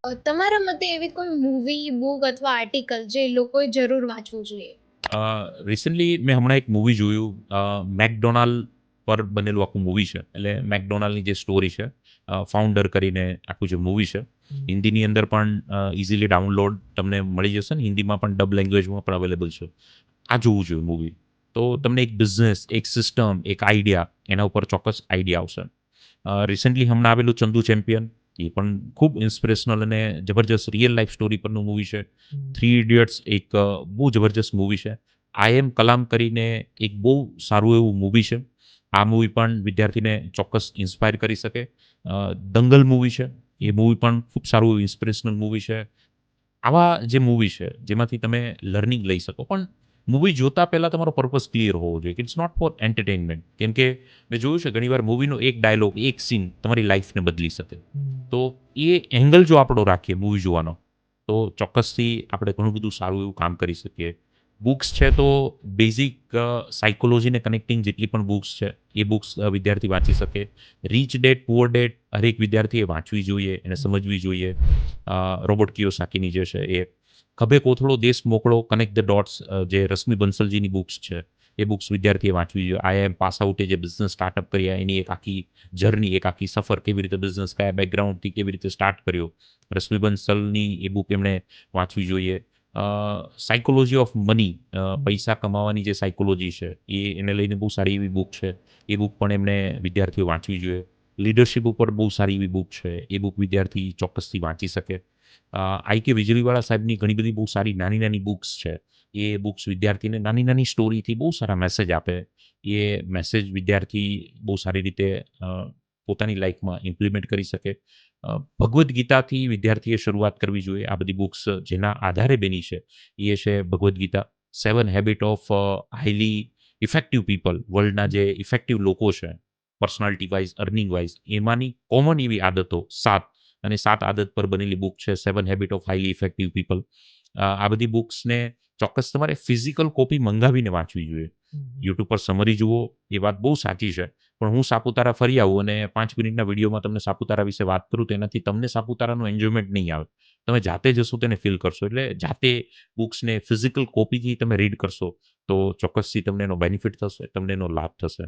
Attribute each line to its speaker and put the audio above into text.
Speaker 1: તમારા મતે એવી કોઈ મૂવી, બુક અથવા આર્ટિકલ જે લોકોએ જરૂર વાંચવું જોઈએ?
Speaker 2: રિસન્ટલી મેં હમણાં એક મૂવી જોયું, મેકડોનાલ્ડ પર બનેલું આખું મૂવી છે. એટલે મેકડોનાલ્ડની જે સ્ટોરી છે, ફાઉન્ડર કરીને આખું જે મૂવી છે, હિન્દીની અંદર પણ ઇઝીલી ડાઉનલોડ તમને મળી જશે ને હિન્દીમાં પણ ડબ લેંગ્વેજમાં પણ અવેલેબલ છે. આ જોવું જોઈએ મૂવી. તો તમને એક બિઝનેસ, એક સિસ્ટમ, એક આઈડિયા, એના ઉપર ચોક્કસ આઈડિયા આવશે. રિસન્ટલી હમણાં આવેલું ચંદુ ચેમ્પિયન, એ પણ ખૂબ ઇન્સ્પિરેશનલ અને જબરજસ્ત રિયલ લાઈફ સ્ટોરી પરનું મૂવી છે. થ્રી ઇડિયટ્સ એક બહુ જબરજસ્ત મૂવી છે. આઈ એમ કલામ કરીને એક બહુ સારું એવું મૂવી છે. આ મૂવી પણ વિદ્યાર્થીને ચોક્કસ ઇન્સ્પાયર કરી શકે. દંગલ મૂવી છે, એ મૂવી પણ ખૂબ સારું ઇન્સ્પિરેશનલ મૂવી છે. આવા જે મૂવી છે જેમાંથી તમે લર્નિંગ લઈ શકો, પણ મૂવી જોતા પહેલા તમારો પર્પઝ ક્લિયર હોવો જોઈએ કે ઇટ્સ નોટ ફોર એન્ટરટેનમેન્ટ. કેમ કે મેં જોયું છે ઘણીવાર મૂવીનો એક ડાયલોગ, એક સીન તમારી લાઈફને બદલી શકે. તો એ એંગલ જો આપણો રાખીએ મૂવી જોવાનો, તો ચોક્કસથી આપણે ઘણું બધું સારું એવું કામ કરી શકીએ. બુક્સ છે તો બેઝિક સાયકોલોજીને કનેક્ટિંગ જેટલી પણ બુક્સ છે, એ બુક્સ વિદ્યાર્થી વાંચી શકે. રીચ ડેડ પુઅર ડેડ હરેક વિદ્યાર્થીએ વાંચવી જોઈએ, એને સમજવી જોઈએ. રોબર્ટ કિયોસાકીની જે છે એ ખભે કોથળો દેશ મોકળો કનેક્ટ ધ ડોટ્સ, જે રશ્મિ બંસલજીની બુક્સ છે, એ બુક્સ વિદ્યાર્થીએ વાંચવી જોઈએ. આઈઆઈએમ પાસ આઉટે જે બિઝનેસ સ્ટાર્ટઅપ કર્યા એની એક આખી જર્ની, એક આખી સફર, કેવી રીતે બિઝનેસ કયા બેકગ્રાઉન્ડથી કેવી રીતે સ્ટાર્ટ કર્યો, રશ્મિ બંસલની એ બુક એમણે વાંચવી જોઈએ. સાયકોલોજી ઓફ મની, પૈસા કમાવાની જે સાયકોલોજી છે એને લઈને બહુ સારી એવી બુક છે. એ બુક પણ એમને વિદ્યાર્થીઓ વાંચવી જોઈએ. લીડરશિપ ઉપર બહુ સારી એવી બુક છે, એ બુક વિદ્યાર્થી ચોક્કસથી વાંચી શકે. આઈ કે વીજળીવાળા સાહેબની ઘણી બધી બહુ સારી નાની નાની બુક્સ છે. એ બુક્સ વિદ્યાર્થીને નાની નાની સ્ટોરીથી બહુ સારા મેસેજ આપે. એ મેસેજ વિદ્યાર્થી બહુ સારી રીતે પોતાની લાઈફમાં ઇમ્પ્લિમેન્ટ કરી શકે. ભગવદ્ ગીતાથી વિદ્યાર્થીએ શરૂઆત કરવી જોઈએ. આ બધી બુક્સ જેના આધારે બની છે એ છે Bhagavad Gita, 7 habit of highly effective people, વર્લ્ડના જે ઇફેક્ટિવ લોકો છે પર્સનાલિટી વાઇઝ, અર્નિંગ વાઇઝ, એમાંની કોમન એવી આદતો 7, અને 7 આદત પર બનેલી બુક છે 7 habit of highly effective people. આ બધી બુક્સને ચોક્કસ તમારે ફિઝિકલ કોપી મંગાવીને વાંચવી જોઈએ. યુટ્યુબ પર સમરી જુઓ, એ વાત બહુ સાચી છે. પણ હું સાપુતારા ફરી આવું અને 5 મિનિટના વિડીયોમાં તમને સાપુતારા વિશે વાત કરું, તો એનાથી તમને સાપુતારાનું એન્જોયમેન્ટ નહીં આવે. તમે જાતે જશો તેને ફીલ કરશો. એટલે જાતે બુક્સને ફિઝિકલ કોપીથી તમે રીડ કરશો, તો ચોક્કસથી તમને એનો બેનિફિટ થશે, તમને એનો લાભ થશે.